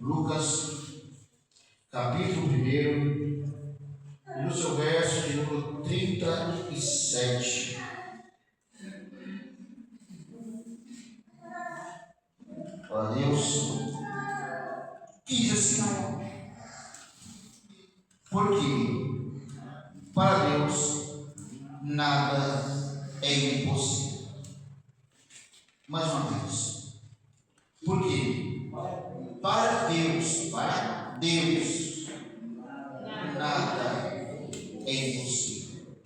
Lucas, capítulo 1, no seu verso de número 37. Ó Deus, diz assim: porque para Deus nada é impossível. Mais uma vez. Porque para Deus nada é impossível.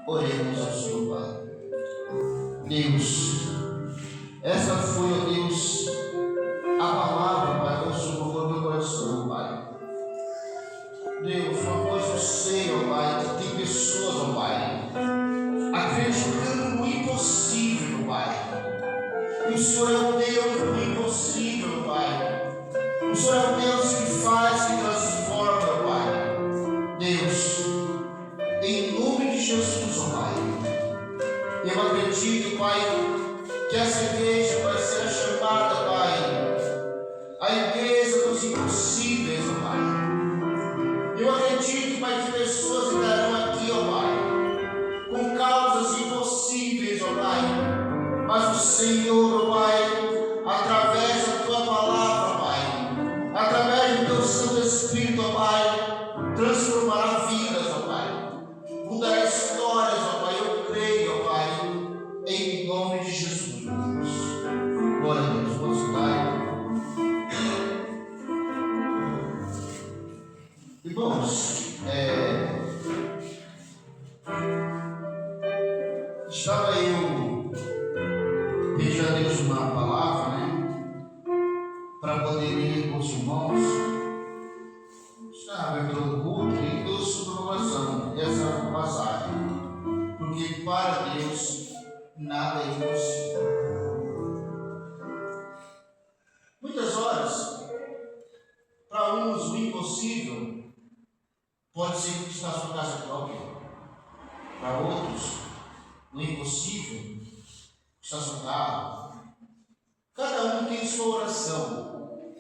Oremos ao Senhor, Pai. Deus, essa foi, ó Deus, a palavra, Pai, que o Senhor colocou no meu coração, Pai. Deus, uma coisa eu sei, ó Pai, que tem pessoas, ó Pai, acreditando no impossível, Pai. E o Senhor é o Deus do impossível, Pai. O Senhor é o Deus que faz, que transforma, Pai. Deus, em nome de Jesus, ó Pai, eu acredito, Pai, que essa igreja vai ser chamada, Pai, a igreja dos impossíveis, ó Pai. Eu acredito, Pai, que pessoas estarão aqui, ó Pai, com causas impossíveis, ó Pai. Mas o Senhor, ó Pai, através da Tua palavra, Pai, através do Teu Santo Espírito, ó Pai, transformará vidas, ó Pai, mudará histórias, ó Pai, eu creio, ó Pai, em nome de Jesus. Glória a Deus, nosso Pai. Irmãos, estava eu pedindo a Deus uma palavra, né, para poder ler com os irmãos. Estava pelo culto e Deus sobre o coração essa passagem, porque para Deus nada é impossível. Muitas horas, para uns o impossível pode ser conquistar a sua casa própria, para outros o impossível está seu carro. Cada um tem sua oração,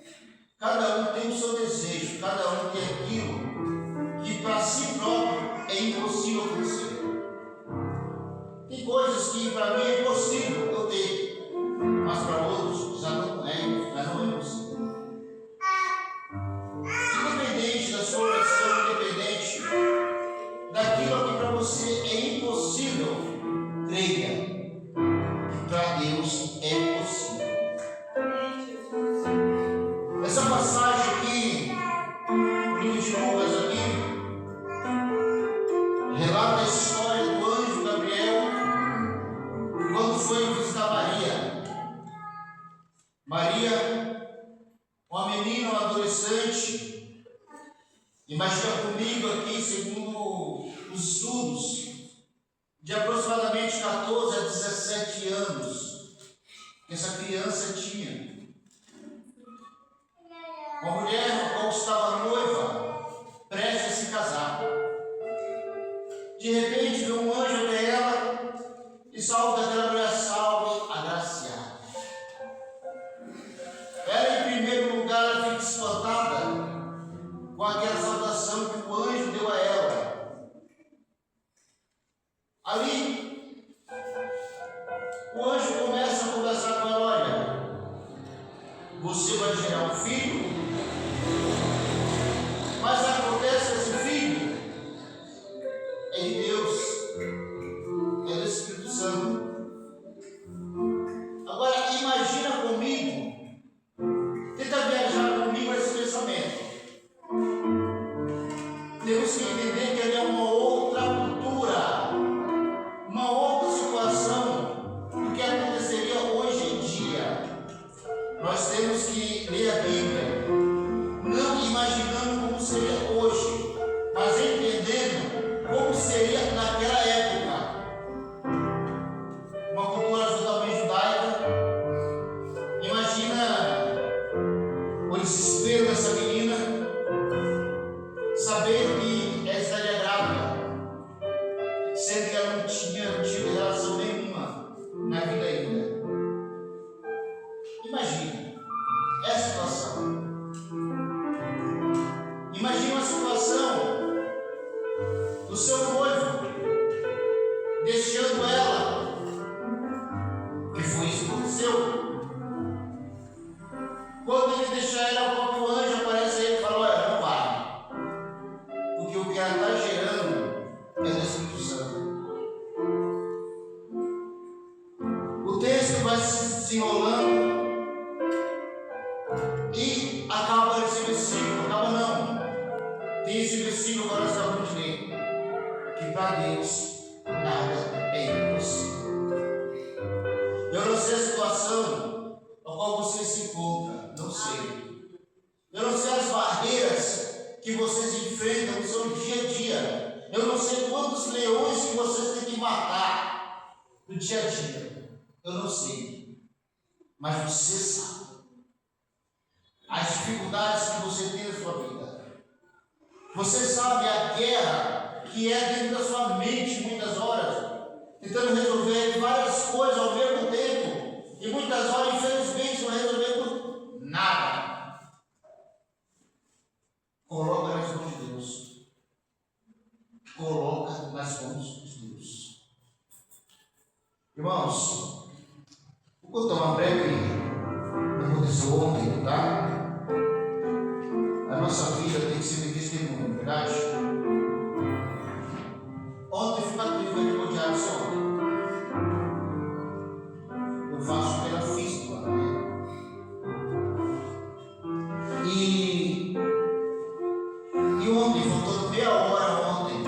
cada um tem o seu desejo, cada um tem aquilo que para si próprio é impossível acontecer. Tem coisas que para mim é impossível eu ter, mas para outros já não é impossível. Independente da sua oração, independente daquilo que para você é impossível, creia. Para Deus é possível. Essa passagem aqui, no livro de Lucas aqui, relata a história do anjo Gabriel quando foi visitar Maria. Maria, uma menina, uma adolescente, imagina comigo aqui, segundo os estudos, de aproximadamente 14 a 17 anos que essa criança tinha. Uma mulher qual estava noiva, prestes a se casar. De repente veio um anjo até ela e salve daquela mulher, salve agraciada. Ela, em primeiro lugar, ela fica espantada com aquela saudação que o anjo deu a ela. Ali, o anjo começa a conversar com ela: olha, você vai gerar um filho, mas acontece que esse filho é de Deus, é do Espírito Santo. Agora, imagina comigo, tenta viajar comigo esse pensamento. Temos que entender que ele é uma outra cultura, uma outra situação do que aconteceria hoje em dia. Nós temos que ler a Bíblia, não imaginando como seria hoje, mas entendendo como seria naquela época. Uma cultura totalmente judaica. Imagina o desespero dessa menina, sabendo que ela estaria grávida, sendo que ela não tinha tido relação nenhuma na vida ainda. Imagina essa situação. Diz esse versículo que nós acabamos de ler, que para Deus nada é impossível. Eu não sei a situação na qual você se encontra, não sei. Eu não sei as barreiras que vocês enfrentam no seu dia a dia. Eu não sei quantos leões que vocês têm que matar no dia a dia. Eu não sei. Mas você sabe as dificuldades que você tem na sua vida. Você sabe a guerra que é dentro da sua mente muitas horas, tentando resolver várias coisas ao mesmo tempo, e muitas horas, infelizmente, não resolvemos nada. Coloca nas mãos de Deus. Coloca nas mãos de Deus. Irmãos, vou contar uma breve, não aconteceu ontem, tá? A nossa vida tem que ser de testemunho, verdade? Ontem fui para a clínica de Godiado, eu faço pela fístula, né? E ontem, faltando meia hora ontem,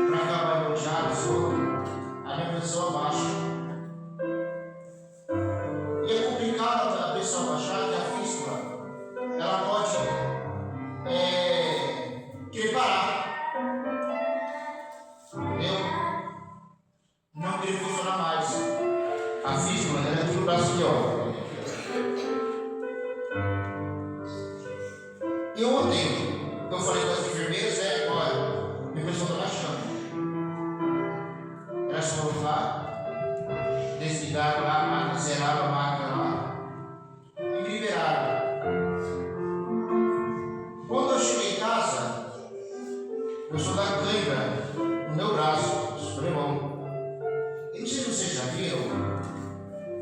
para acabar o Godiado, a minha pressão abaixa. E é complicado a pressão baixar, porque a fístula, ela pode querer parar, entendeu? Não querer funcionar mais. A fístula, ela é aqui no braço aqui, ó. E ontem eu falei com as enfermeiras, olha, minha pressão está baixando. Elas foram lá, desligaram lá, zeraram a máquina lá e me liberaram. Quando eu cheguei em casa, eu sou da cãibra no meu braço, espremão. Eu não sei se vocês já viram,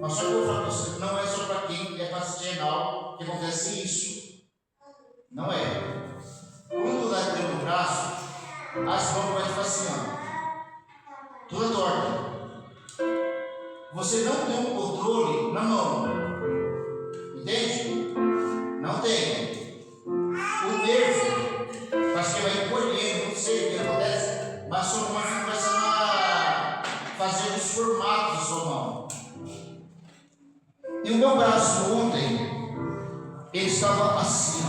mas só que eu falo para vocês, não é só para quem é paciente renal que acontece isso. Não é. Quando dá dor no braço, as mãos vai ficar assim, ó, toda torta. Você não tem um controle na mão, entende? Não tem. O nervo, parece que vai encolhendo, não sei o que acontece, mas sua mão vai começando a fazer os formatos da sua mão. E o meu braço ontem, ele estava assim, ó.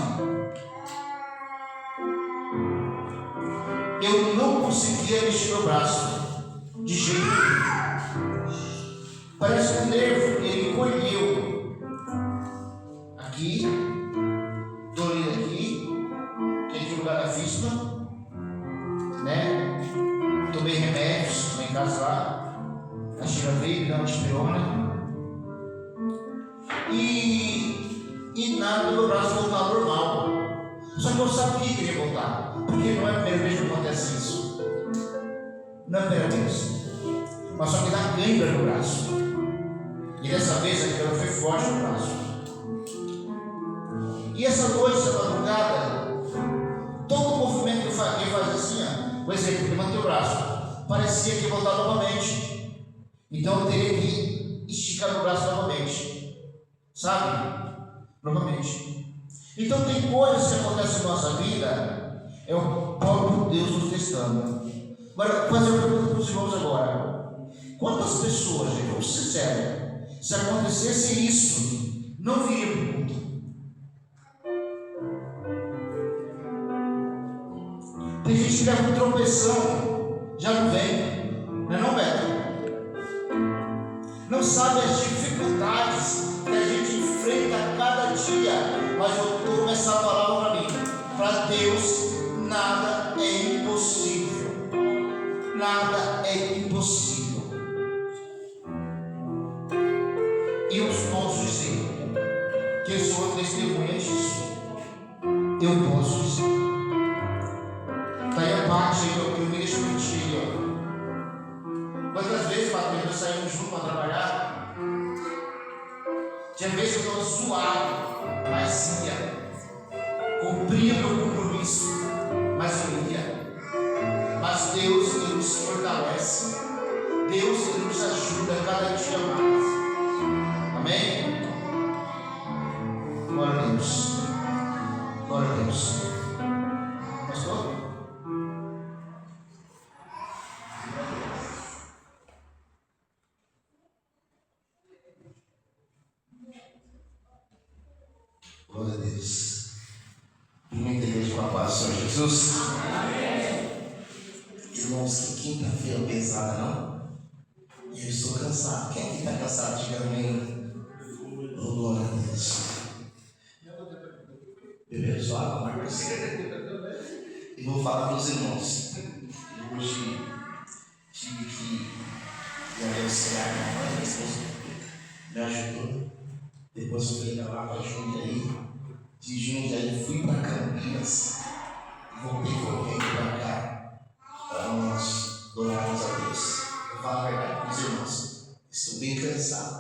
Eu não conseguia mexer meu braço de jeito nenhum. Parece que o nervo ele encolheu aqui, dolorido aqui, que é lugar da fístula, né? Tomei remédios, tomei em casa lá, a China veio, me deu uma dipirona, e nada do meu braço voltar ao normal. Só que eu sabia que iria voltar, porque não é a primeira vez que acontece isso. Não é a primeira vez. Mas só que dá cãibra no braço. E dessa vez a cãibra foi forte no braço. E essa noite, essa madrugada, todo o movimento que eu fazia assim, ó, por exemplo, levantei o braço, parecia que ia voltar novamente. Então eu teria que esticar meu braço novamente. Sabe? Novamente. Então tem coisas que acontecem na nossa vida, é o próprio Deus nos testando. Agora, fazer uma pergunta para os irmãos agora. Quantas pessoas, gente, vamos ser sérios, se acontecesse isso, não viria para o culto? Tem gente que leva um tropeção, já não vem, não é não, Beto? Não sabe as dificuldades que a gente enfrenta a cada dia, mas eu vou começar a palavra para mim. Para Deus, nada é impossível. Nada é impossível. E eu posso dizer que eu sou testemunha disso. Eu posso dizer. Daí a parte que eu me deixo mentir, ó. Quantas vezes, Patrícia, nós saímos juntos para trabalhar? Tinha vezes que eu estava suado, mas ia. Cumpria meu compromisso, mas eu ia. Mas Deus, Ele nos fortalece. Deus, Ele nos ajuda cada dia mais. Amém? Glória a Deus. Glória a Deus. Glória a Deus. Muita igreja com a paz do Senhor Jesus. Irmãos, que quinta-feira pesada, não? Eu estou cansado. Quem aqui está cansado? Diga amém. Oh, glória a Deus. Beber sua água, Marcos. E vou falar para os irmãos. Hoje tive que ir anunciar a mãe, minha esposa me ajudou. Depois eu fui lá para Jundiaí. De Jundiaí fui para Campinas. Voltei correndo para cá. Para nós adorarmos a Deus. Eu falo a verdade para os irmãos. Estou bem cansado,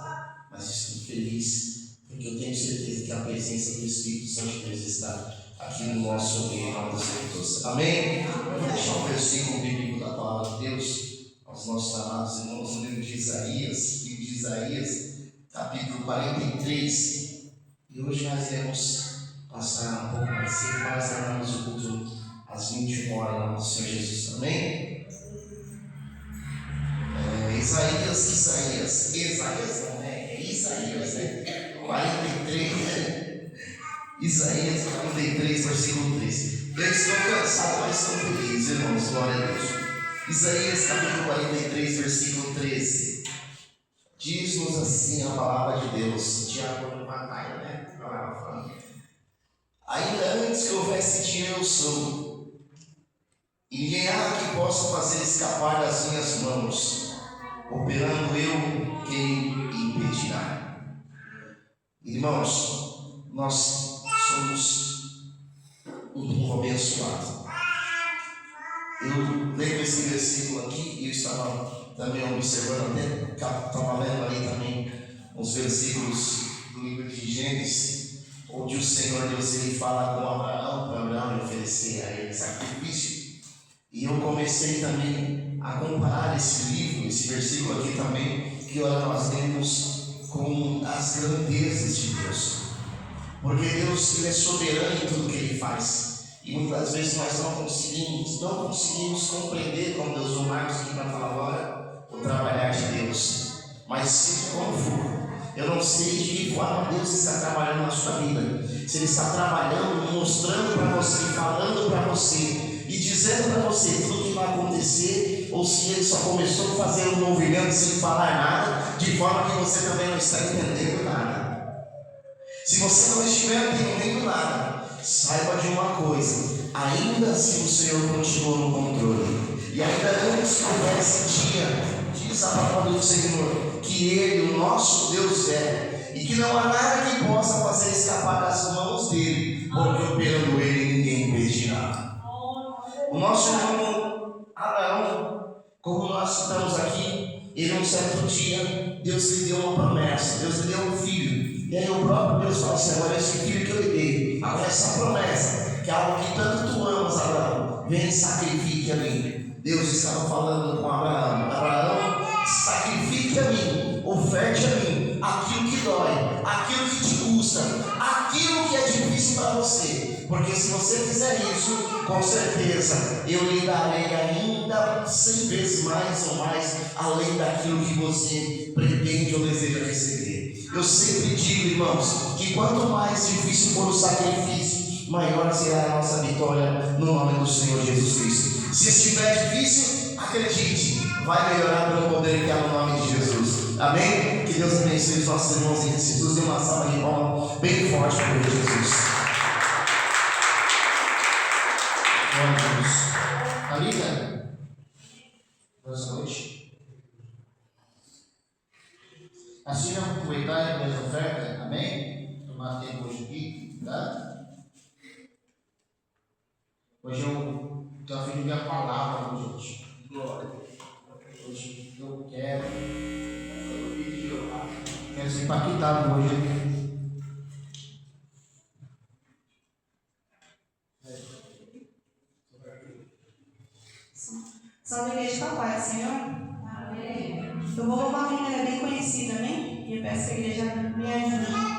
mas estou feliz, porque eu tenho certeza que a presença do Espírito Santo de Deus está aqui no nosso meio, em nome dos Jesus. Amém? Eu vou deixar um versículo bíblico da palavra de Deus aos nossos amados irmãos no livro de Isaías, capítulo 43. E hoje nós iremos passar um pouco mais cedo, nós terminamos o culto às 21 horas, em nome do Senhor Jesus. Amém? Isaías, né? 43, né? Isaías 43, versículo 13. Eu estou cansado, mas estou feliz, irmãos, glória a Deus. Isaías capítulo 43, versículo 13. Diz-nos assim a palavra de Deus. Tiago não batalha, né? A palavra falando. Ainda antes que houvesse dia, eu sou, e ninguém há que possa fazer escapar das minhas mãos. Operando eu, quem impedirá? Irmãos, nós somos um povo abençoado. Eu leio esse versículo aqui e eu estava também observando, até estava lendo ali também os versículos do livro de Gênesis, onde o Senhor Deus ele fala com Abraão, para Abraão oferecer a ele sacrifício. E eu comecei também a comparar esse livro, esse versículo aqui também, que nós lemos com as grandezas de Deus. Porque Deus ele é soberano em tudo que Ele faz. E muitas vezes nós não conseguimos compreender, como Deus, o Marcos aqui vai falar agora, o trabalhar de Deus. Mas seja como for, eu não sei de que forma Deus está trabalhando na sua vida. Se Ele está trabalhando, mostrando para você, falando para você e dizendo para você tudo o que vai acontecer, ou se Ele só começou a fazer um movimento sem falar nada, de forma que você também não está entendendo nada. Se você não estiver entendendo nada, saiba de uma coisa: ainda assim o Senhor continua no controle. E ainda antes que houvesse dia, diz a palavra do Senhor, que Ele, o nosso Deus, é, e que não há nada que possa fazer escapar das mãos dEle, porque operando Ele ninguém impedirá. O nosso irmão Abraão, como nós estamos aqui, ele um certo dia, Deus lhe deu uma promessa, Deus lhe deu um filho. E aí o próprio Deus falou assim: agora esse filho que eu lhe dei, agora essa promessa, que é algo que tanto tu amas, Abraão, vem e sacrifique a mim. Deus estava falando com Abraão: Abraão, sacrifique a mim, oferte a mim aquilo que dói, aquilo que te custa, aquilo que é difícil para você. Porque se você fizer isso, com certeza eu lhe darei ainda 100 vezes mais ou mais, além daquilo que você pretende ou deseja receber. Eu sempre digo, irmãos, que quanto mais difícil for o sacrifício, maior será a nossa vitória no nome do Senhor Jesus Cristo. Se estiver difícil, acredite, vai melhorar pelo poder que há no nome de Jesus. Amém? Que Deus abençoe os nossos irmãos em Jesus. Dê uma salva de palmas bem forte para Jesus. Amiga, boa noite. Assim vamos aproveitar a minha oferta, amém? Tomar tempo hoje aqui, tá? Hoje eu estou a fim de ver a palavra, gente. Glória. Hoje eu quero ser impactado hoje. Salve a igreja com a paz, Senhor. Amém. Eu vou louvar uma menina bem conhecida, amém? E eu peço que a igreja me ajude.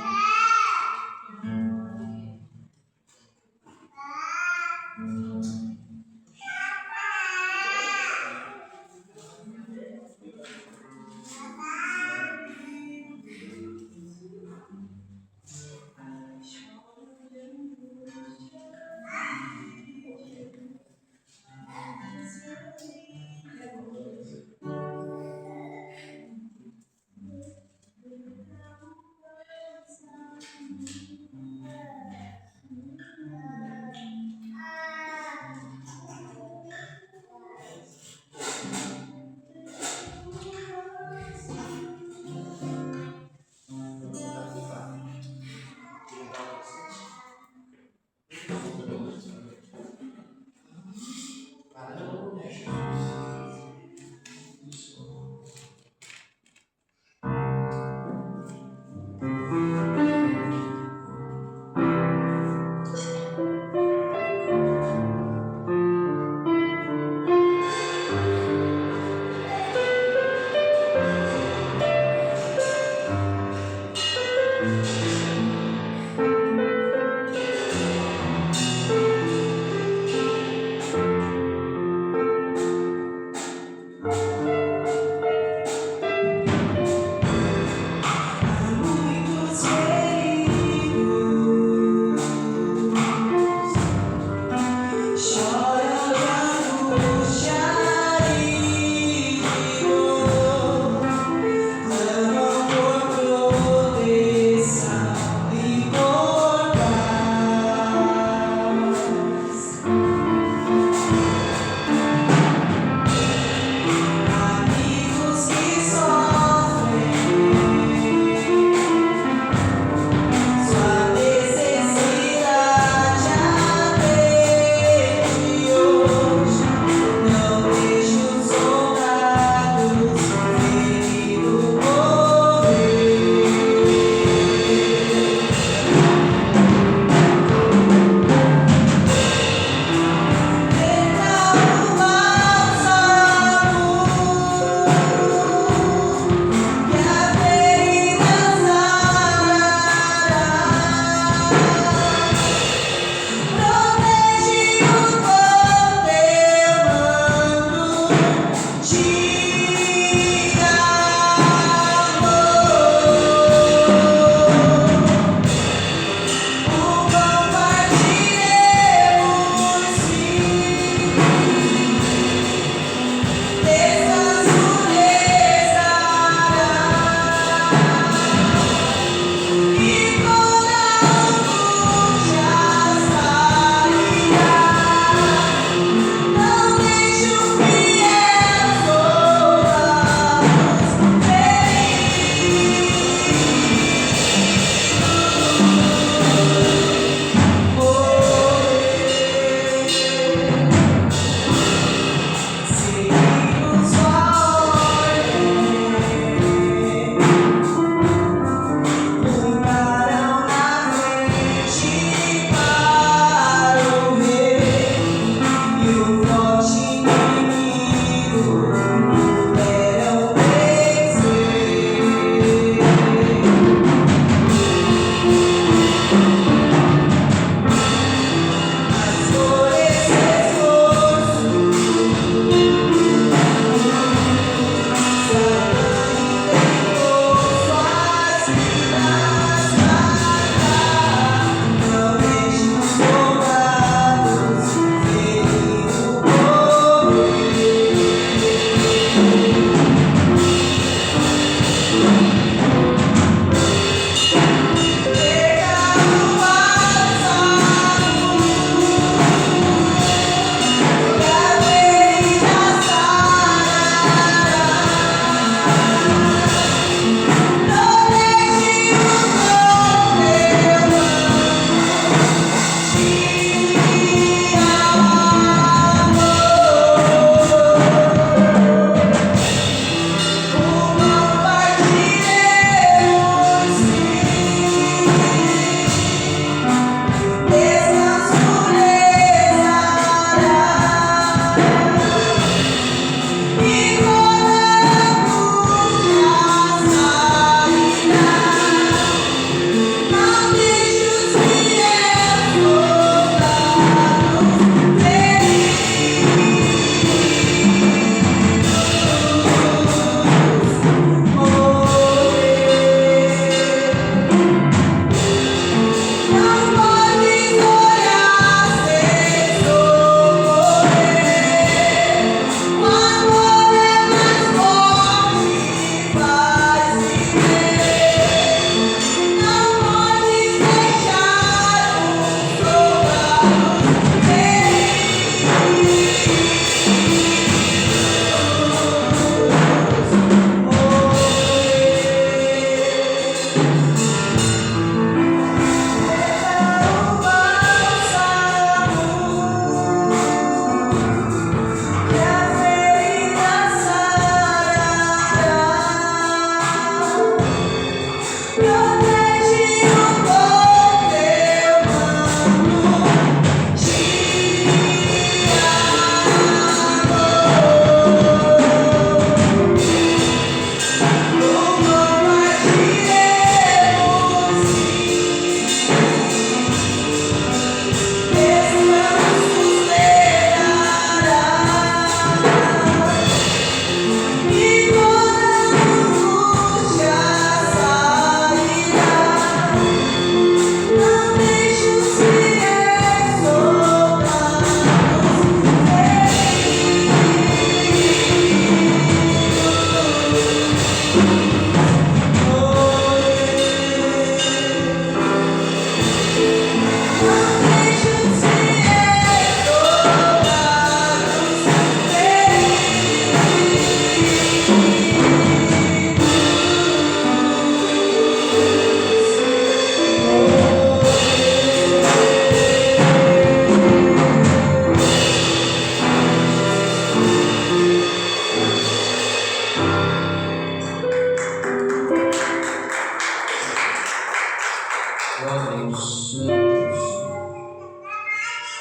Deus, meu Deus.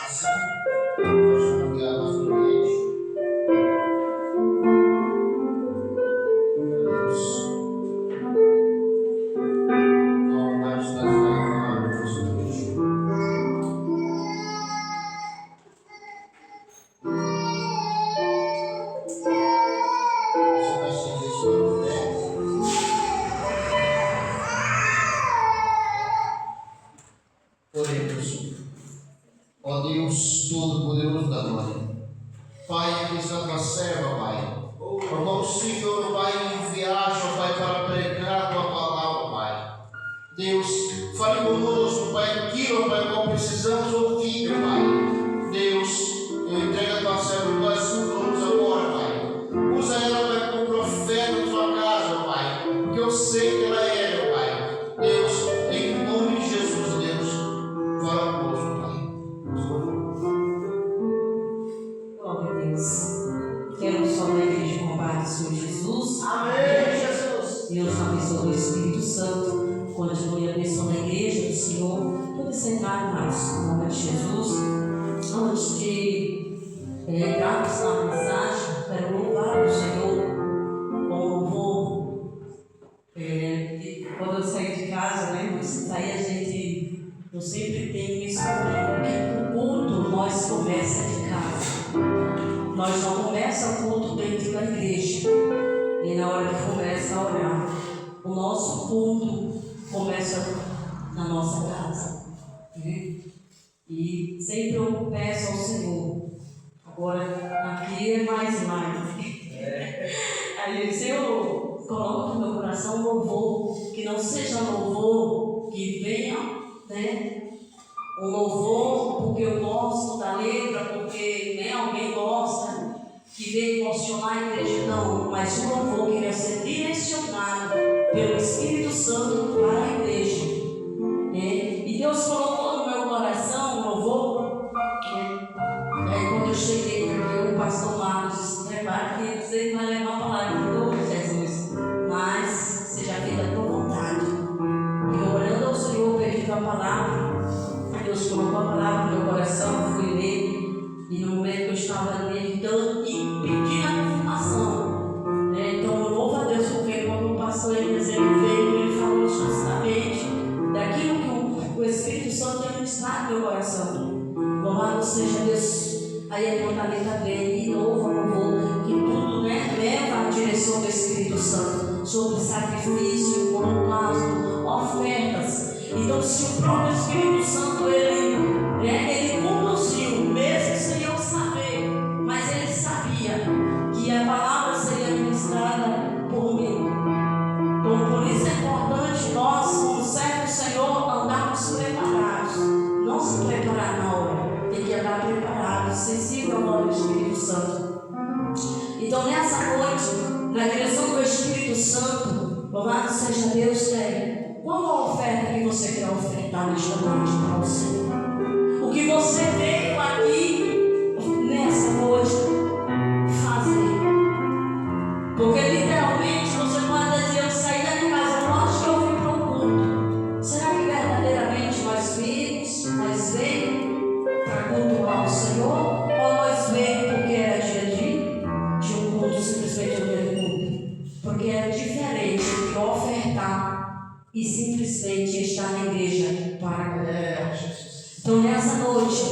Assim, deixa eu enviar nosso ambiente. Meu Deus. Como vai estar na nossa igreja? Você vai estender sua pé. Oremos. Ó Deus Todo-Poderoso da glória, Pai, aqui está tua serva, Pai. Ormamos, Senhor, Pai, em viagem, ó Pai, para pregar a tua palavra, Pai. Deus, fale conosco, Pai, aquilo, ó Pai, qual precisamos ouvir, Pai. Deus, eu entrego a tua serva em tuas mãos agora, Pai. Usa ela, Pai, como profeta na tua casa, Pai, porque eu sei que ela é, meu Pai. Deus, em nome de Jesus, Deus, fala conosco, Pai. Glória a Deus. Quero só na igreja com a paz do Senhor Jesus. Amém, Jesus. Deus abençoe o Espírito Santo. Continue abençoando a igreja do Senhor. Tudo sentado, mas em nome de Jesus. Antes de entrarmos na mensagem, quero louvar o Senhor com louvor. Quando eu saí de casa, né? Aí a gente, eu sempre tenho isso comigo, que o culto nós começa de casa. Nós não começa o culto dentro da igreja. E na hora que começa a orar, o nosso culto começa na nossa casa. Né? E sempre eu peço ao Senhor. Agora, aqui é mais live. Aí, Senhor, coloca no meu coração louvor, que não seja louvor que venha, né? Um louvor porque eu gosto da letra, porque alguém gosta, que vem emocionar a igreja, não, mas um louvor que quer ser direcionado pelo Espírito Santo para a igreja. E Deus colocou no meu coração um louvor. Quando eu cheguei aqui, o pastor Marcos disse: prepara que você vai levar a palavra de Jesus, mas seja feita a tua vontade. E orando ao Senhor, pedindo a palavra, Deus colocou a palavra no meu coração, fui ler, e no momento que eu estava meditando e pedindo a confirmação. Então eu louvo a Deus, porque quando o pastor Elias veio, ele falou justamente daquilo que o Espírito Santo tem ministrado no meu coração. Louvado seja Deus. Aí a cantaleta vem e louva, louvor, que tudo leva a direção do Espírito Santo sobre sacrifício, holocausto, ofertas. Então, se o próprio Espírito Santo ele conduziu, mesmo sem eu saber, mas ele sabia que a palavra seria ministrada por mim. Então, por isso é importante nós, como servos do Senhor, andarmos preparados. Não se preparar na hora, tem que andar preparados, sensível ao nome do Espírito Santo. Então, nessa noite, na direção do Espírito Santo, louvado seja Deus, qual a oferta que você quer ofertar nesta noite para o Senhor? O que você veio aqui nessa noite fazer? Porque literalmente você pode dizer: eu saí da minha casa, lógico que eu vim para o culto. Será que verdadeiramente nós veio para cultuar o Senhor? Ou nós veio porque era dia de um culto, simplesmente um dia de culto? Porque é diferente de ofertar e simplesmente estar na igreja para Jesus. Então, nessa noite,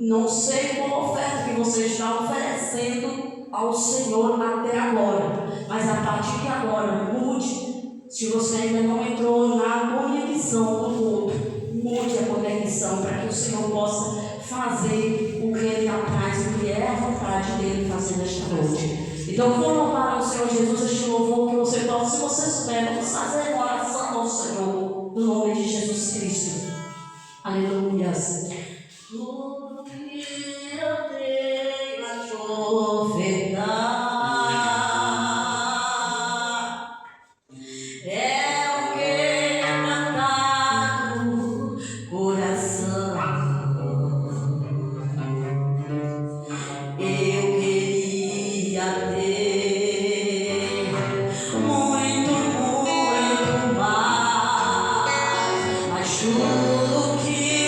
não sei qual oferta que você está oferecendo ao Senhor até agora, mas a partir de agora, mude. Se você ainda não entrou na conexão do culto, mude a conexão para que o Senhor possa fazer o que Ele apraz, o que é a vontade dEle fazer nesta noite. Então, vou louvar ao Senhor Jesus este louvor que você possa, se você souber, vamos fazer uma oração ao Senhor, no nome de Jesus Cristo. Aleluia. Tudo que eu tenho a te ofertar é o que cantar no coração. Eu queria ter muito mais, mas tudo que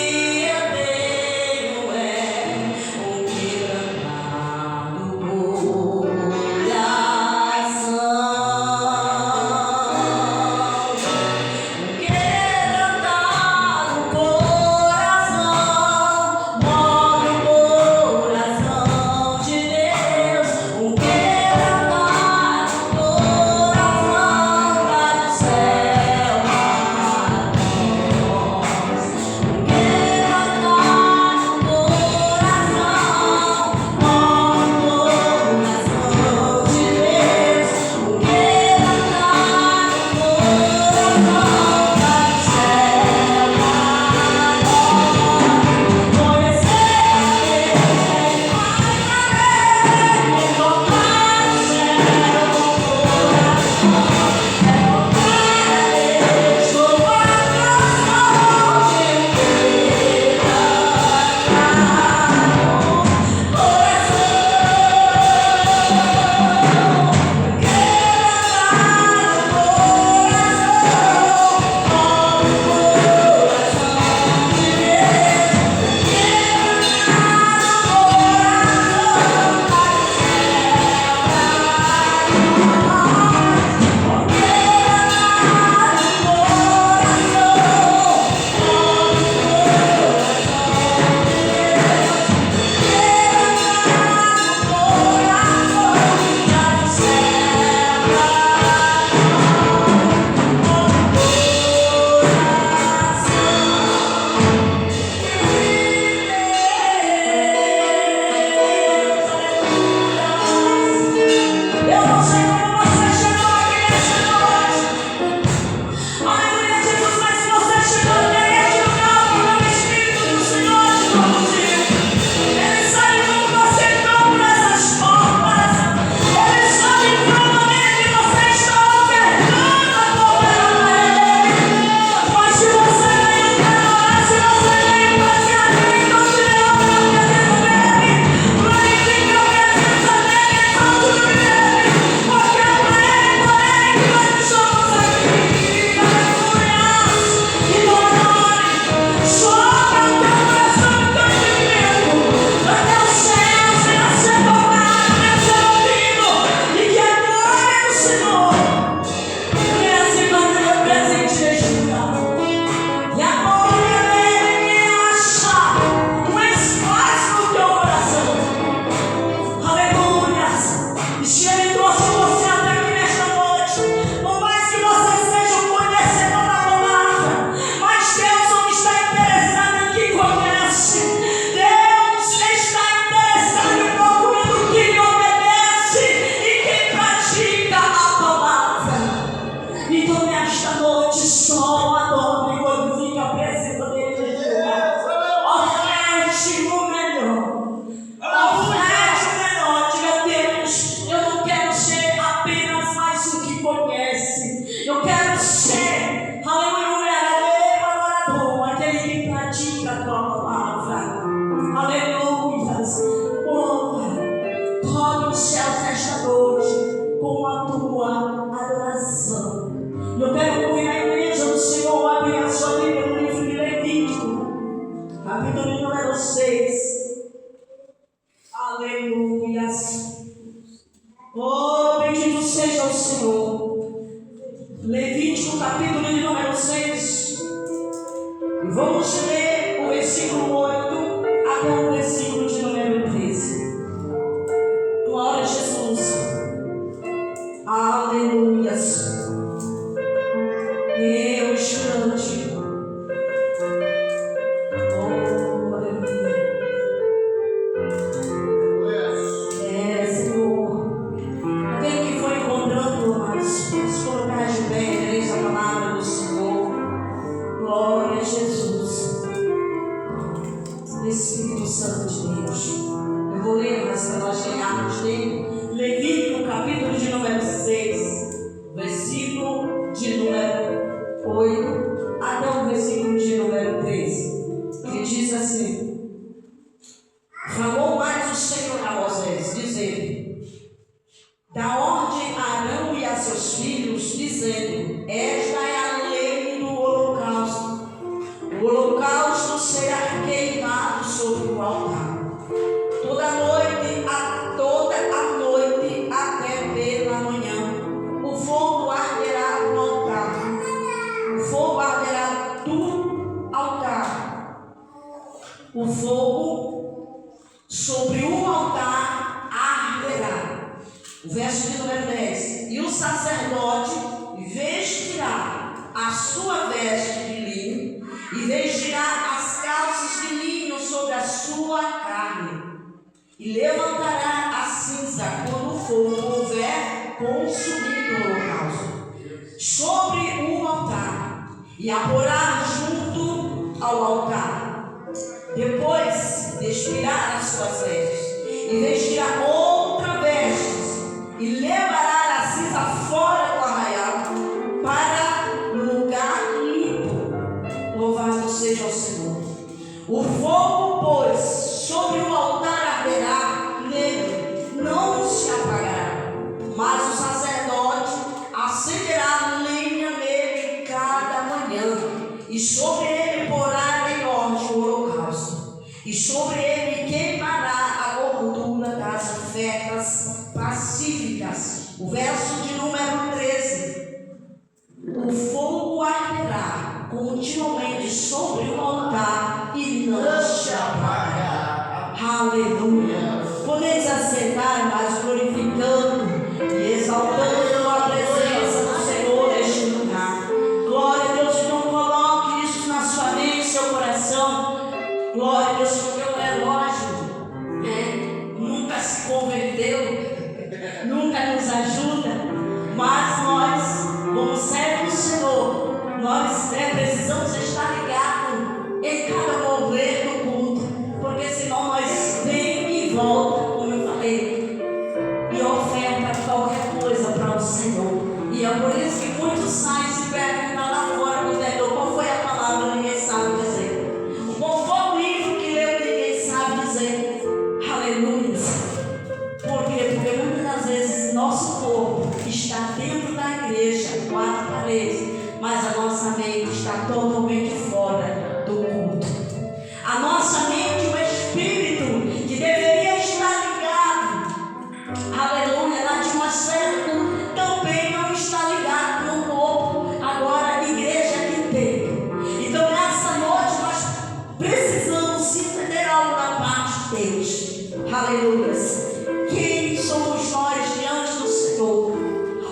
capítulo número 6. Aleluias. Oh, bendito seja o Senhor. Levítico, capítulo de número 6. E vamos ler o versículo 8 até o versículo de número 13. Glória a Jesus. Aleluias. Eu chorante. Oh, aleluia. Senhor. Aquele que foi encontrando, mas colocar de pé, direito a palavra do Senhor. Glória a Jesus. Espírito Santo de Deus. Eu vou ler, mas para nós chegarmos nele. Levítico, capítulo de número 6, versículo de número 8 até o versículo de número 13. Que diz assim: falou mais o Senhor a Moisés, dizendo: dá ordem a Arão e a seus filhos, dizendo: esta é a lei do holocausto. O holocausto será queimado sobre o altar. Toda a noite até pela manhã, o fogo arderá no altar. O fogo arderá do altar. O fogo sobre o altar arderá. O verso de número 10. E o sacerdote vestirá a sua veste de linho e vestirá as calças de linho sobre a sua carne. E levantará a cinza quando o fogo houver consumido o holocausto sobre o altar, e a porá junto ao altar. Depois despirá as suas vestes, e vestirá outra veste, e levará a cinza fora do arraial, para lugar limpo. Louvado seja o Senhor. O fogo, pois, sobre o altar arderá, nele não se apagará, mas o sacerdote acenderá lenha nele cada manhã, e sobre ele porá em ordem o holocausto, e sobre ele queimará a gordura das ofertas pacíficas. O verso de número 13. O fogo arderá continuamente sobre o altar e não se apagará. Aleluia. Podeis assentar, mas glorificando e exaltando a presença do Senhor neste lugar. Glória a Deus, então coloque isso na sua mente, no seu coração. Glória a Deus, porque o relógio nunca se converteu, nunca nos ajuda, mas nós, como servos do Senhor, nós precisamos estar ligados em cada mover do culto, porque senão nós vem e volta, como eu falei, e oferta qualquer coisa para o Senhor. E é por isso que muitos saem e se perguntam lá fora do vendedor qual foi a palavra, ninguém sabe dizer. Qual foi o livro que leu, ninguém sabe dizer. Aleluia. Por quê? Porque muitas das vezes nosso corpo está dentro da igreja, quatro paredes, mas a nossa mente está totalmente fora do culto. A nossa mente, o espírito que deveria estar ligado, aleluia, na atmosfera, também não está ligado no corpo. Agora a igreja que tem. Então nessa noite nós precisamos entender algo da parte de Deus. Aleluia. Quem somos nós diante do Senhor?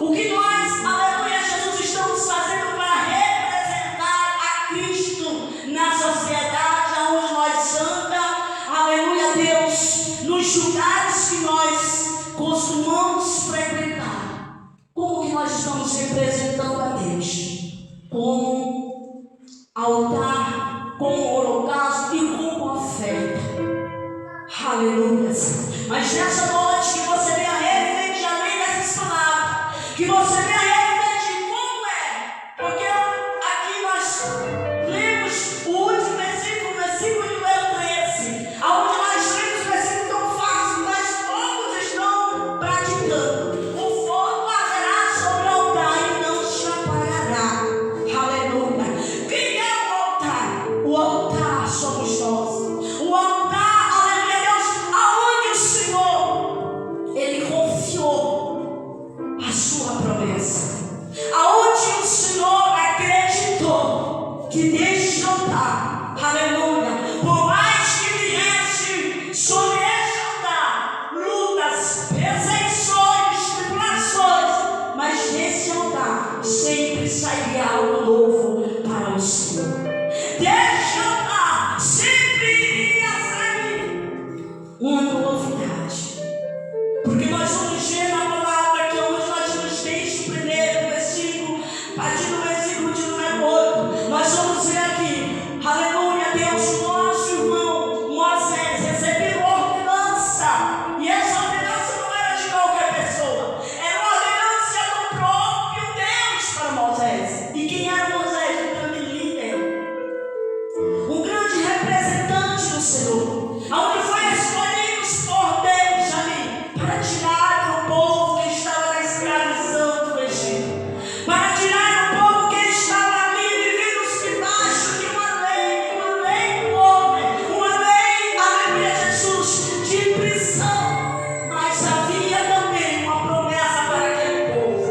O que nós, aleluia, Jesus, estamos fazendo para representar a Cristo na sociedade onde nós andamos, aleluia, Deus, nos lugares que nós costumamos frequentar. Como que nós estamos representando a Deus? Com altar, com holocausto e com oferta. Aleluia. Mas nessa noite que você venha refletir, além dessas palavras, que você venha refletir como é, porque aqui nós lemos o último versículo, versículo número 13, onde nós lemos o versículo tão fácil, mas poucos estão praticando. O fogo arderá sobre o altar e não se apagará. Aleluia. Quem é o altar? Deus, o nosso irmão Moisés recebeu ordenança. E essa ordenança não era de qualquer pessoa. Era uma ordenança do próprio Deus para Moisés. E quem era Moisés? Um grande líder. Um grande representante do Senhor. Onde foi escolhido por Deus ali para tirar o povo que estava na escravidão do Egito. Para tirar o povo que estava ali vivendo debaixo de uma lei do homem, uma lei, aleluia, Jesus, de prisão. Mas havia também uma promessa para aquele povo.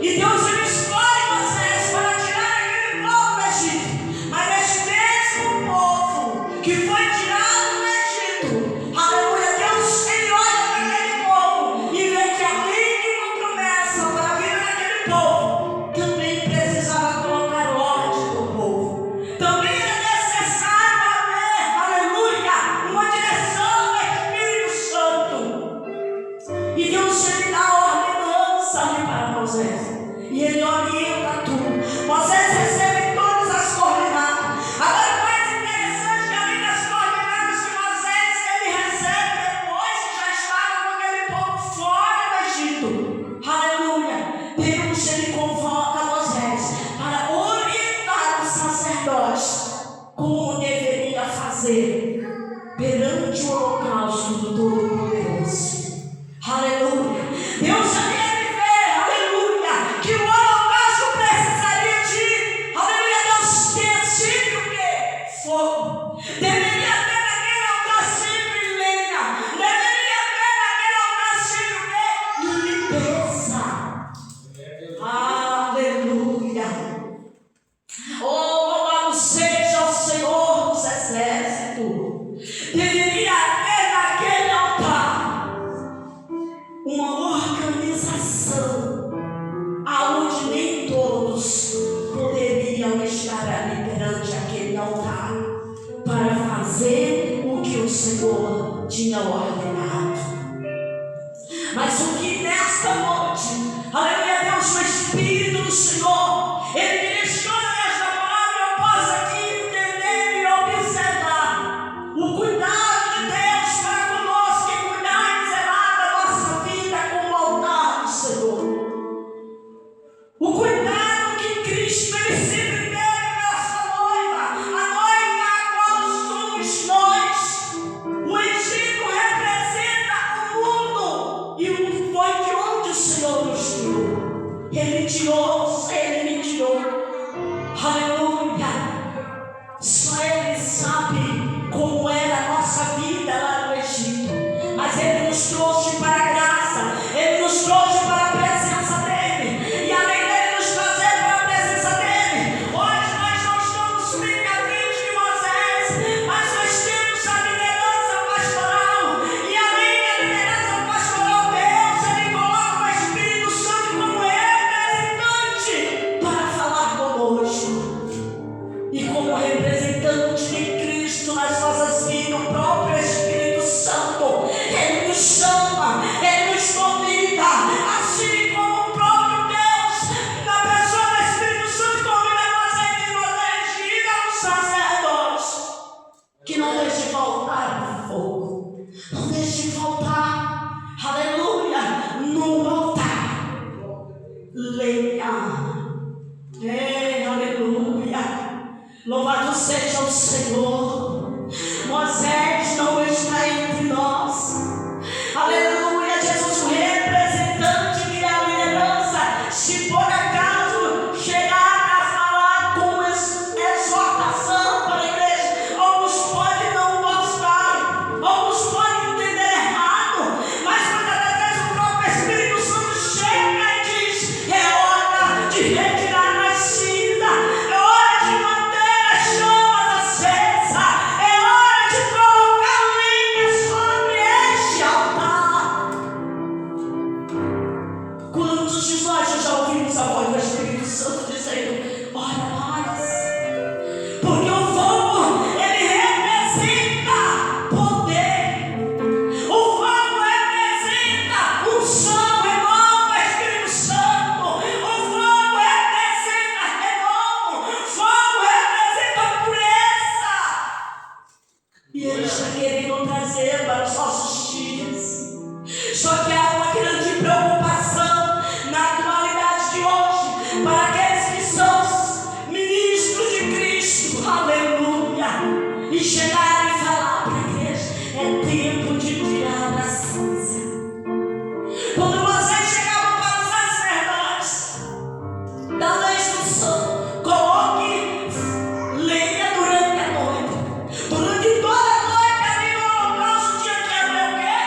E Deus ele escolhe Moisés para tirar aquele povo do Egito. Mas este mesmo povo que foi tirado do Egito, aleluia, Deus ele olha para aquele povo e vê que além de uma promessa para a vida daquele povo, também precisava colocar ordem no povo. Também era necessário haver, aleluia, uma direção do Espírito Santo. E Deus ele dá a ordenança ali para Moisés. E ele orienta tudo. Moisés recebe todas as coordenadas. Agora, o mais interessante que além das coordenadas que Moisés ele recebe depois que já estava com aquele povo fora do Egito. Aleluia. Deus ele convoca Moisés para orientar os sacerdotes como deveria fazer perante o holocausto do Todo-Poderoso. Aleluia. Deus ele vê, aleluia, que o holocausto precisaria de, aleluia, Deus ter sempre o quê? Fogo. Deveria ter naquele altar sempre lenha. Deveria ter naquele altar sempre o quê? Limpeza. Aleluia. Oh, louvado seja o Senhor dos exércitos. Deveria haver naquele altar uma organização aonde nem todos poderiam estar ali perante aquele altar para fazer o que o Senhor tinha ordenado. Mas o que nesta noite, aleluia, Deus, o Espírito do Senhor, ele direciona nesta palavra, eu posso aqui entender e observar o cuidado de Deus para conosco, e cuidar e zelar da nossa vida como altar do Senhor. O cuidado que Cristo ele sempre teve a nossa noiva, a noiva a qual somos nós. O Egito representa o mundo e foi de onde o Senhor nos tirou. Ele tirou você, ele me tirou. Aleluia. Só ele sabe como era a nossa vida lá no Egito. Mas ele nos trouxe para a graça, ele nos trouxe para a presença dele. E além dele nos trazer para a presença dele, hoje nós não estamos bem à frente de Moisés, mas nós temos a liderança pastoral. E além da liderança pastoral, Deus ele coloca o Espírito Santo como representante para falar conosco. E como representante de Cristo nas nossas vidas, o próprio Espírito Santo, ele nos chama, ele nos convida, assim como o próprio Deus, na pessoa do Espírito Santo, convida nós diga aos sacerdotes que não deixe faltar o fogo, não deixe faltar, aleluia, no altar, lenha. Ei, aleluia. Louvado seja o Senhor. Moisés não está entre nós. Aleluia, Jesus, o representante que é a liderança. Se por acaso chegar a falar com exortação para a igreja, alguns podem não gostar, alguns podem entender errado, mas muitas vezes o próprio Espírito Santo chega e diz: é hora de retirar a cinza, é hora de manter as chamas acesas. E Ele está querendo trazer para os nossos dias. Só que há uma grande preocupação na atualidade de hoje para aqueles que são ministros de Cristo, aleluia, e chegarem e falar para a igreja: é tempo de tirar a cinza. Quando vocês chegavam para os sacerdotes, dando a instrução: coloque lenha durante a noite. Durante toda a noite ali no holocausto tinha que haver o quê?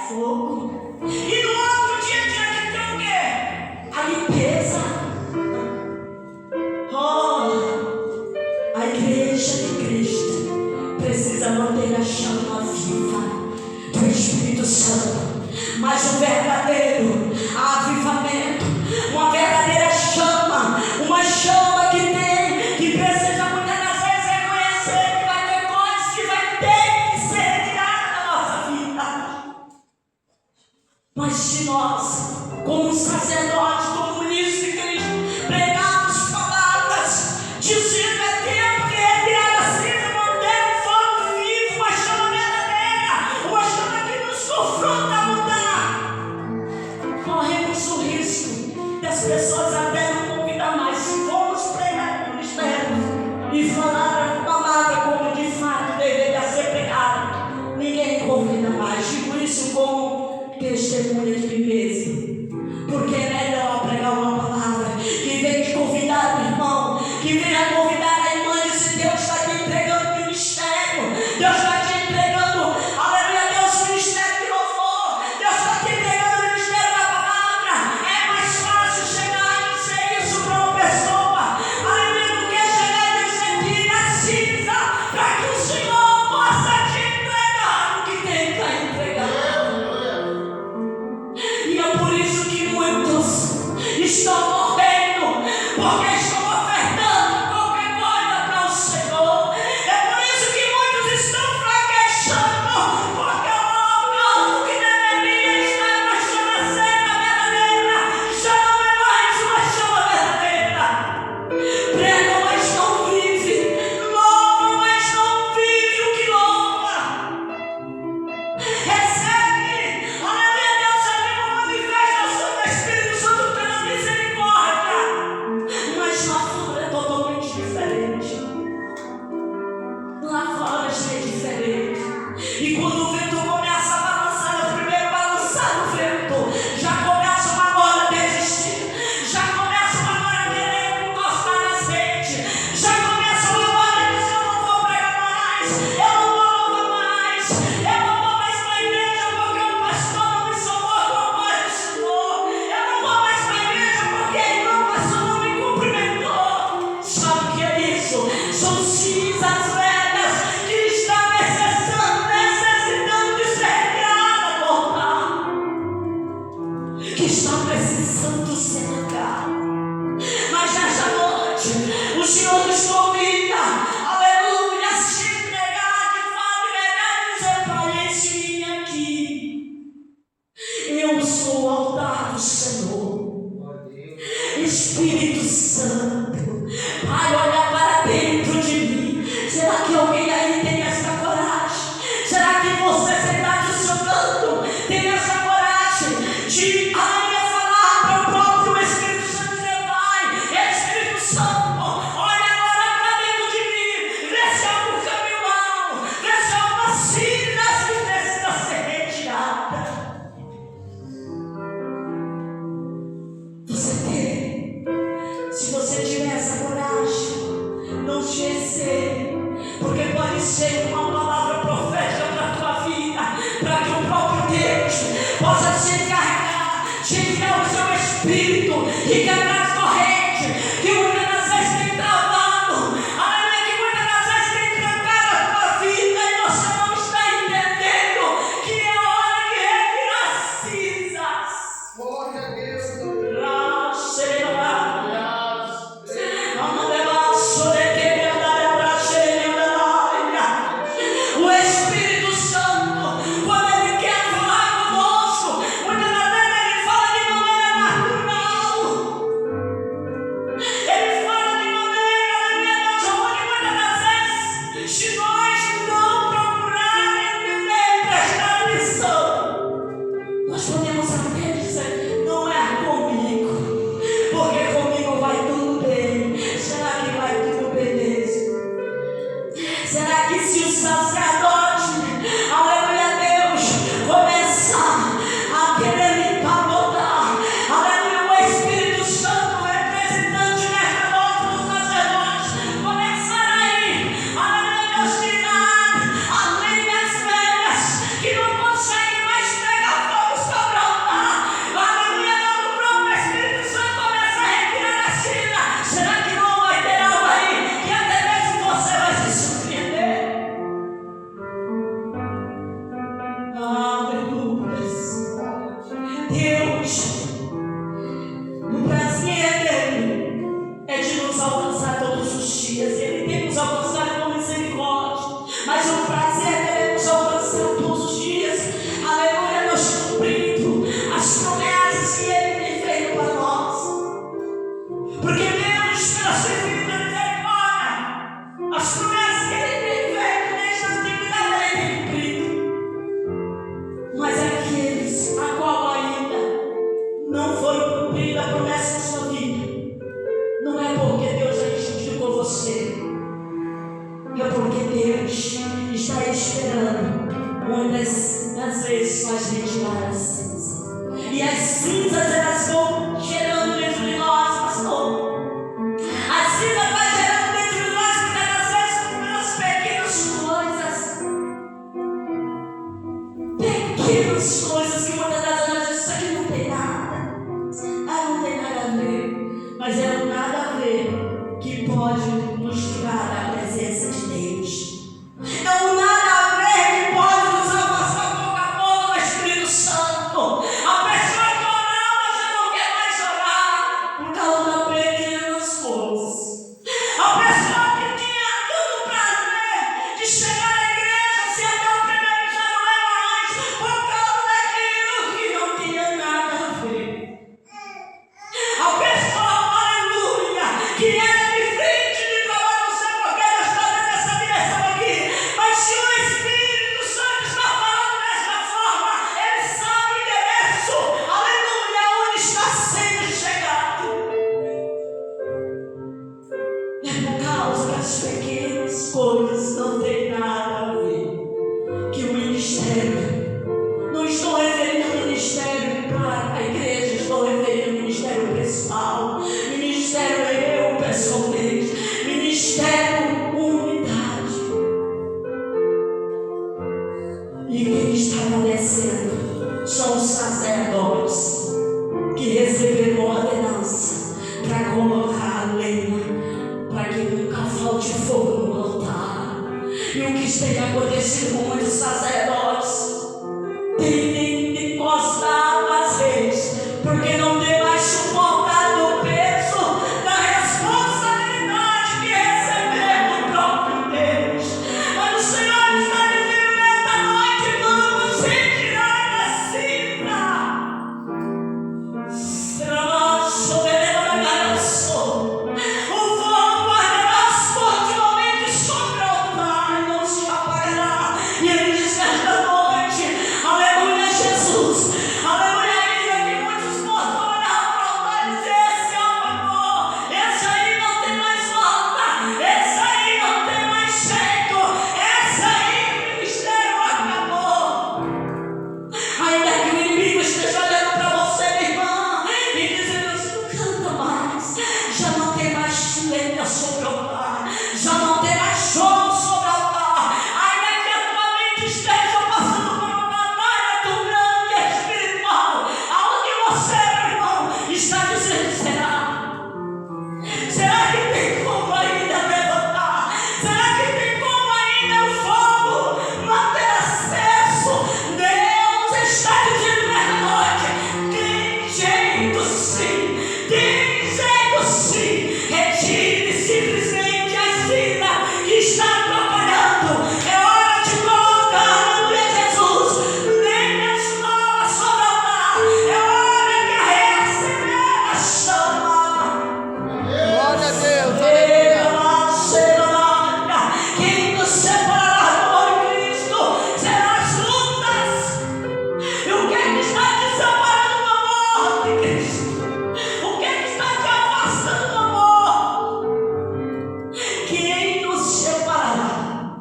Fogo. E no outro dia tinha que ter o quê? A limpeza. Oh, a igreja de Cristo precisa manter a chama viva do Espírito Santo. Mas um verdadeiro avivamento, uma verdadeira chama, uma chama que precisa muitas das vezes reconhecer que vai ter coisas que vai ter que ser retiradas da nossa vida. Mas se nós, como sacerdotes, como ministros de Cristo, pregarmos palavras, dizendo é tempo de retirar a cinza, manter o fogo vivo, uma chama verdadeira, uma chama que nos confronta a mudar, corremos o risco das pessoas até não convidar mais. Se formos pregar no ministério e falar a palavra como de fato deveria ser pregada, ninguém convida mais. Digo isso como testemunha de mim mesmo, porque é melhor pregar uma palavra que vem de convidar o irmão, que vem a convidar a irmã e dizer: Deus está te entregando o ministério, Deus está te entregando, aleluia, Deus, o ministério de louvor, Deus está te entregando o ministério da palavra. É mais fácil chegar e dizer isso para uma pessoa, aleluia, do que chegar e dizer: tira a cinza, para que o Senhor possa te entregar o que tem para entregar. E é por isso que muitos estão morrendo, porque estão ofertando qualquer coisa para o Senhor. É por isso que muitos estão fraquejando, porque o holocausto que deveria estar uma chama santa verdadeira já não é mais uma chama verdadeira. Pregam, mas não vive, louvam, mas não vive o que louva. Recebe, aleluia, Deus é uma manifestação do Espírito Santo pela misericórdia, mas lá fora é totalmente diferente. Lá fora já é diferente. E quando o vento começa a balançar, no primeiro balançar do vento, já começa uma hora a desistir, já começa uma hora a querer encostar na sede, já começa uma hora a dizer: eu não vou pregar mais, eu não vou louvar mais, eu não vou mais para a igreja porque o pastor não me salvou como ele ensinou, eu não vou mais para a igreja porque o pastor não me cumprimentou. Sabe o que é isso? São cinzas velhas que estão necessitando de ser retiradas, voltar, que estão precisando ser tocadas. Mas nessa noite, o Senhor nos convida, aleluia, a se entregar de fato e dizer: Pai, eis-me aqui, eu sou o altar do Senhor. Espírito Santo, Pai, olha para dentro de mim. Será que alguém aí tem essa coragem? Será que você sentado no seu canto tem essa coragem de falar para o próprio Espírito Santo e dizer: Pai, Espírito Santo, olha agora para dentro de mim, vê se há algum caminho mau, vê se há uma cinza que precisa ser retirada. Você tem. Se você tiver essa coragem, não te receie, porque pode ser uma palavra profética para a tua vida, para que o próprio Deus possa se encarregar de enviar o seu Espírito e quebrar as correntes que muitas das vezes tem travado, aleluia, que muitas das vezes tem trancado a tua vida e você não está entendendo que é hora de retirar cinzas. Glória a Deus. O Espírito Santo, quando Ele quer falar conosco, muitas das vezes Ele fala de maneira natural. Ele fala de maneira onde muitas das vezes, se nós não procurarmos cheirando, muitas das vezes faz retirar as cinzas. E as cinzas elas vão cheirando dentro de nós, pastor. A cinza vai gerando dentro de nós, muitas das vezes, pelas pequenas coisas que muitas das vezes nós dizemos, isso aqui não tem nada. Ah, não tem nada a ver. Mas é o nada a ver que pode nos tirar da presença de Deus. É o nada a ver que pode nos afastar pouco a pouco do Espírito Santo. A pessoa que orava já não quer mais orar por causa das pequenas coisas. A pessoa que tinha todo o prazer de chegar à igreja, se até o primeiro já não é mais, por causa daquilo que não tinha nada a ver. A pessoa, aleluia, que era diferente de trabalhar no seu porque ela está nessa direção aqui. Mas se o Espírito Santo está falando dessa forma, ele sabe o endereço, aleluia, onde está sendo chegado. É por causa que as pequenas coisas não têm nada a ver. Que o ministério, não estou referindo ao ministério para a igreja, estou referindo ao ministério principal, ministério eu pessoalmente, ministério unidade. E quem está padecendo são os sacerdotes que receberam ordenança para colocar a lenha, para que nunca falte fogo no altar. E o que tem acontecido com muitos sacerdotes tem encostado às redes, porque não tem mais suportado o peso da responsabilidade que recebeu do próprio Deus. Mas o Senhor está dizendo nesta noite: vamos retirar da cinza. O fogo arderá fortemente sobre o altar e não se apagará. E ele diz nesta noite, aleluia, Jesus, aleluia, ainda que muitos possam olhar para o altar e dizer: esse apagou, esse aí não tem mais volta, esse aí não tem mais jeito, esse aí o ministério acabou. Ainda que o inimigo esteja olhando para você, minha irmã, e dizendo: não canta mais, já não tem mais lenha sobre o altar, já não tem mais choro sobre o altar. Ainda que a tua mente esteja passando por uma batalha tão grande espiritual, aonde você, meu irmão, está dizendo: será? Será que tem como ainda levantar? Será que tem como ainda o fogo manter acesso? Deus está dizendo nessa noite: tem jeito sim, tem jeito sim. Retire simplesmente a cinza que está atrapalhando. É hora de colocar, aleluia, Jesus, lenhas novas sobre o altar. É hora de reacender a chama. Glória a Deus, Quem nos separará do amor de Cristo serão as lutas. E o que é que está te separando do amor de Cristo? O que é que está te afastando do amor? Quem nos separará?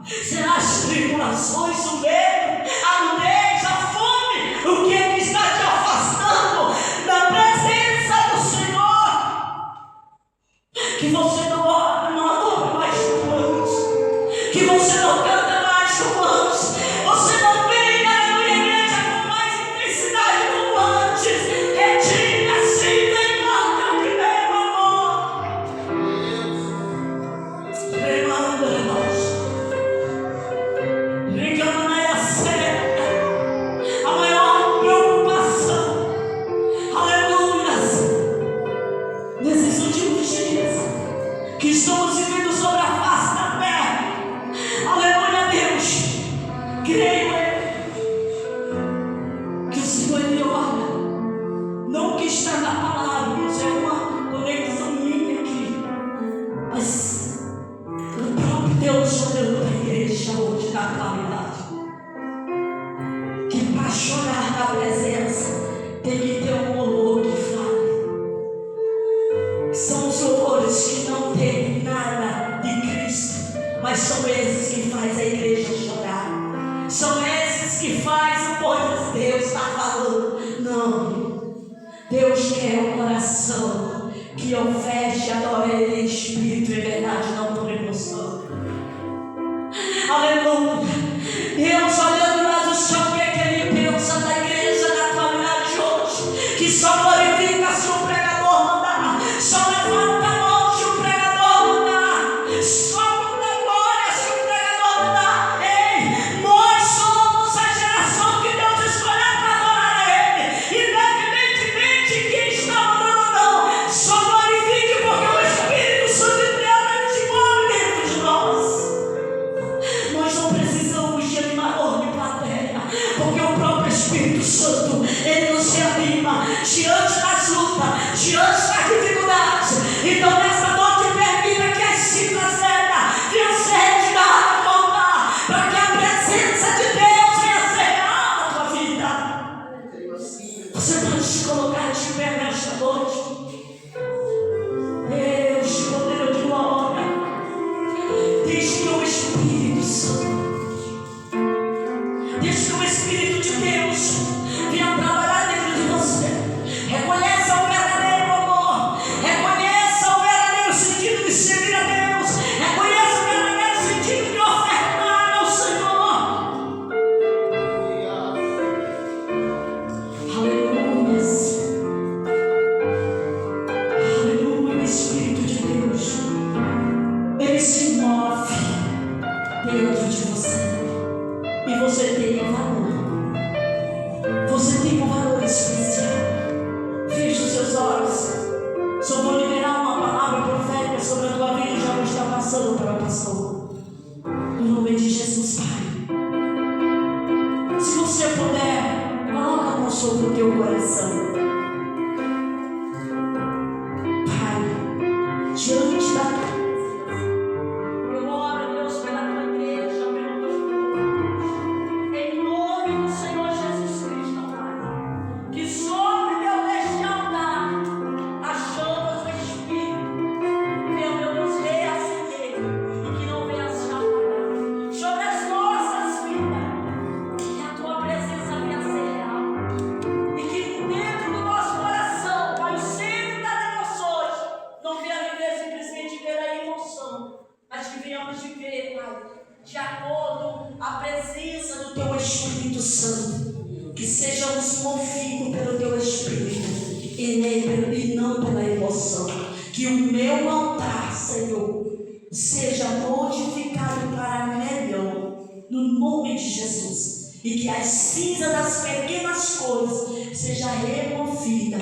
Serão as tribulações, o medo, a nudez, a fome? O que é que está te afastando da presença do Senhor? Que você não adora mais como antes, que você não canta mais como antes, você não vem, aleluia, igreja, com mais intensidade como antes. Retire a cinza e volta ao primeiro amor. Remanda nós, brincando na certa, a maior preocupação, aleluia, nesses últimos dias que estamos vivendo sobre a face da terra, aleluia, Deus, creio que o Senhor ele olha, não o que está na palavra, isso é uma conexão minha aqui, mas o próprio Deus olhando para a igreja hoje na calamidade, que para chorar na presença tem que ter um louvor que fale. São os louvores que não têm nada de Cristo, mas são esses que fazem a igreja chorar. são esses que fazem coisas. Deus está falando, não. Deus quer um coração que oferte e adore Ele em espírito e verdade, não por emoção. Aleluia. Deus olhando lá do céu, o que é que Ele pensa da igreja na atualidade de hoje? Que só glorifica se o pregador mandar, só levanta a mão se o pregador mandar, só dá glória se o pregador mandar. Ei, nós somos a geração que Deus escolheu para adorar a Ele, independentemente de quem está mandando ou não. Só glorifique porque o Espírito Santo de Deus se move dentro de nós. Nós não precisamos de animador de plateia, porque o próprio Espírito Santo, Ele nos reanima diante das lutas, diante das dificuldades. Então nessa noite permita que as cintas velhas venham ser retiradas, voltar, para que a presença de Deus venha ser real na tua vida. Você pode se colocar de pé nesta noite. Deus, poder de glória, deixe que o Espírito Santo, deixe que o Espírito de Deus venha trabalhar dentro de você. Reconheça o verdadeiro amor, reconheça o verdadeiro sentido de servir a Deus, reconheça o verdadeiro sentido de ofertar ao Senhor. Aleluia, aleluia. O Espírito de Deus, Ele se move dentro de você. E você tem um valor. Você tem um valor especial. Feche os seus olhos. Só vou liberar uma palavra profética sobre a tua vida e já vou estar passando para o pastor. Em nome de Jesus, Pai. Se você puder, coloca a mão sobre o teu coração. Pai, diante da tua, eu oro, Deus, pela tua igreja, pelo teu povo. Em nome do Senhor Jesus Cristo, Pai. Que sobre, Deus, deste altar, as chamas do Espírito venham, meu Deus, reacender e que não venha se apagar. Sobre as nossas vidas, que a tua presença venha ser real. E que dentro do nosso coração, Pai, o centro das emoções, não venha viver simplesmente pela emoção, mas que venhamos viver, Pai, de acordo com a presença do Teu Espírito Santo. Que sejamos movidos pelo Teu Espírito e não pela emoção. Que o meu altar, Senhor, seja modificado para melhor, no nome de Jesus. E que as cinzas das pequenas coisas seja removida,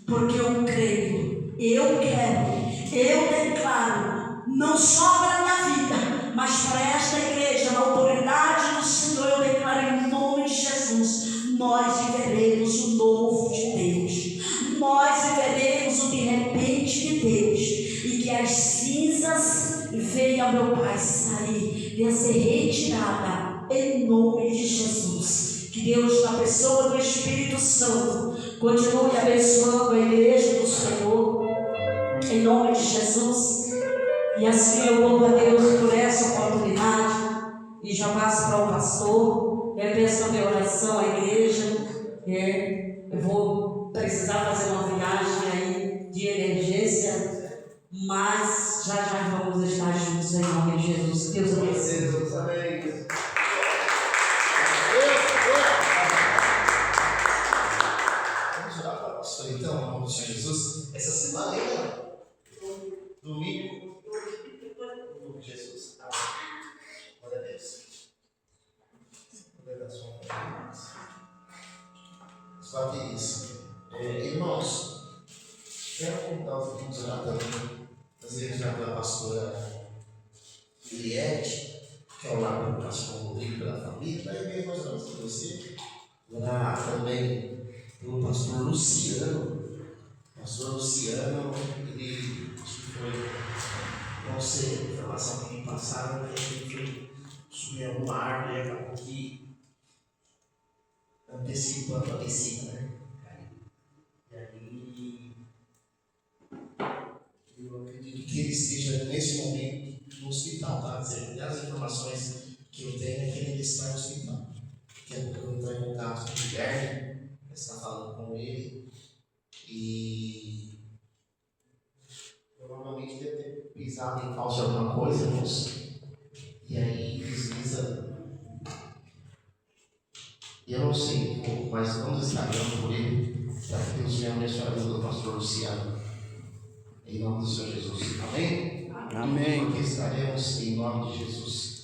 porque eu creio, eu quero, eu declaro, não só para a minha vida, mas para esta igreja, na autoridade do Senhor, eu declaro em nome de Jesus, nós viveremos o novo de Deus, nós viveremos o de repente de Deus, e que as cinzas venham, meu Pai, sair, venha ser retirada em nome de Jesus. Que Deus, na pessoa do Espírito Santo, continue abençoando a igreja do Senhor, em nome de Jesus. E assim eu louvo a Deus por essa oportunidade. E já passo para o pastor. Eu peço a minha oração à igreja. Eu vou precisar fazer uma viagem aí de emergência, mas já vamos estar juntos em nome de Jesus. Deus abençoe. Vamos orar para o pastor então, em nome do Senhor Jesus. Essa semana ainda, domingo, em nome de Jesus. Amém. Glória a Deus. As baterias. Irmãos, quero contar os vídeos lá também. Nós iremos lá pela pastora Juliette, que é ao lado do pastor Rodrigo, pela família. Daí mesmo nós vamos com você. Orar também pelo pastor Luciano. Pastor Luciano, ele acho que foi, não sei, a informação que me passaram, né? Ele foi subir alguma árvore e acabou que antecipando a descida, né? E aí eu acredito que ele esteja nesse momento no hospital, tá? As informações que eu tenho é que ele está no hospital. com ele e provavelmente deve ter pisado em falso alguma coisa, irmãos. E aí desliza. E eu não sei, mas vamos estar orando por ele, para que Deus venha abençoar a vida do pastor Luciano. Em nome do Senhor Jesus. Amém? Amém. Porque estaremos em nome de Jesus.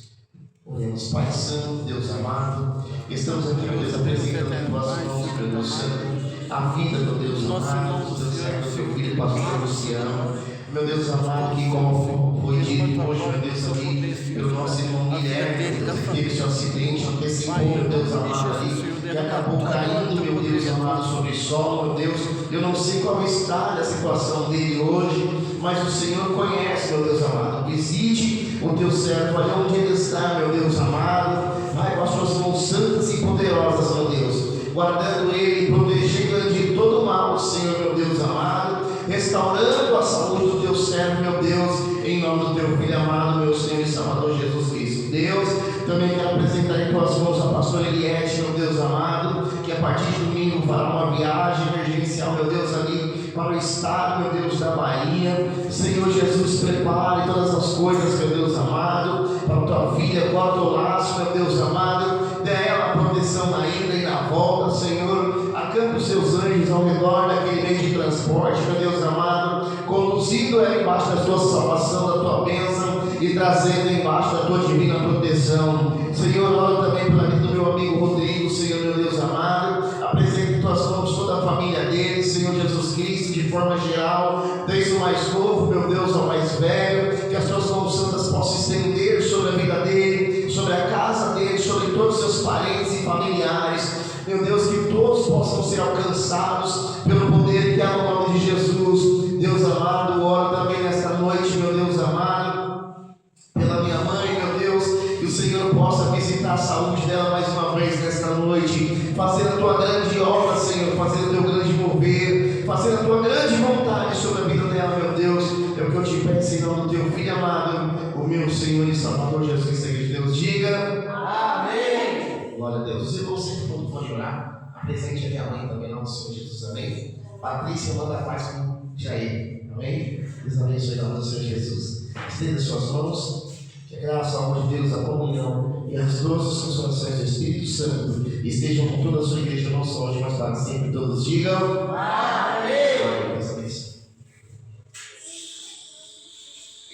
Oremos, Pai Santo, Deus amado. Estamos aqui, meu Deus, apresentando em tuas mãos, meu Deus Santo, a vida do Deus amado, do Deus servo, do teu filho, pastor Luciano. Meu Deus amado, que como foi dito hoje, meu Deus, aqui, pelo nosso irmão Guilherme, que teve esse acidente, antecipou, meu Deus amado, ali, e acabou caindo, meu Deus amado, sobre o sol, meu Deus. Eu não sei qual está a situação dele hoje, mas o Senhor conhece, meu Deus amado. Visite o teu servo ali onde ele está, meu Deus amado. Vai com as suas mãos santas e poderosas, meu Deus, guardando ele, protegendo ele de todo mal, Senhor, meu Deus amado, restaurando a saúde do teu servo, meu Deus, em nome do teu filho amado, meu Senhor e Salvador Jesus Cristo. Deus, também quero apresentar em tuas mãos a pastora Eliette, meu Deus amado, que a partir de domingo fará uma viagem emergencial, meu Deus, ali para o estado, meu Deus, da Bahia. Senhor Jesus, prepare todas as coisas, meu Deus amado, para a tua filha, guarda o laço, meu Deus amado, dê a ela a proteção na ida e na volta, Senhor. Acampe os seus anjos ao redor daquele meio de transporte, meu Deus amado, conduzindo ela embaixo da tua salvação, da tua bênção e trazendo embaixo da tua divina proteção. Senhor, oro também pela vida do meu amigo Rodrigo, Senhor, meu Deus amado, apresento em tuas mãos toda a família dele, Senhor Jesus Cristo, de forma geral, desde o mais novo, meu Deus, ao mais velho, que as tuas mãos santas possam estender sobre a vida dele, sobre a casa dele, sobre todos os seus parentes e familiares. Meu Deus, que todos possam ser alcançados pelo poder que há no nome de Jesus. Deus amado, oro também nesta noite, meu Deus amado, pela minha mãe, meu Deus, que o Senhor possa visitar a saúde dela mais uma vez nesta noite, fazer a tua grande obra, Senhor, fazer o teu grande mover, fazer a tua grande vontade sobre a vida dela, meu Deus. É o que eu te peço em nome do teu filho amado, o meu Senhor e Salvador Jesus Cristo. Que Deus diga amém. Glória a Deus. Os irmãos sempre quando forem orar, apresente a minha mãe também, em nome do Senhor Jesus, amém. Patrícia, manda a paz com Jair, amém. Deus abençoe em nome do Senhor Jesus. Estenda suas mãos, que a graça, o amor de Deus, a comunhão e as doces consolações do Espírito Santo estejam com toda a sua igreja, não só hoje, mas para sempre. Todos digam amém. Deus abençoe.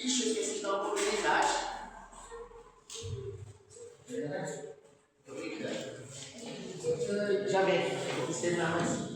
Ixi, eu esqueci de dar uma oportunidade. Verdade? Tô brincando. Já vem, eu vou terminar mais.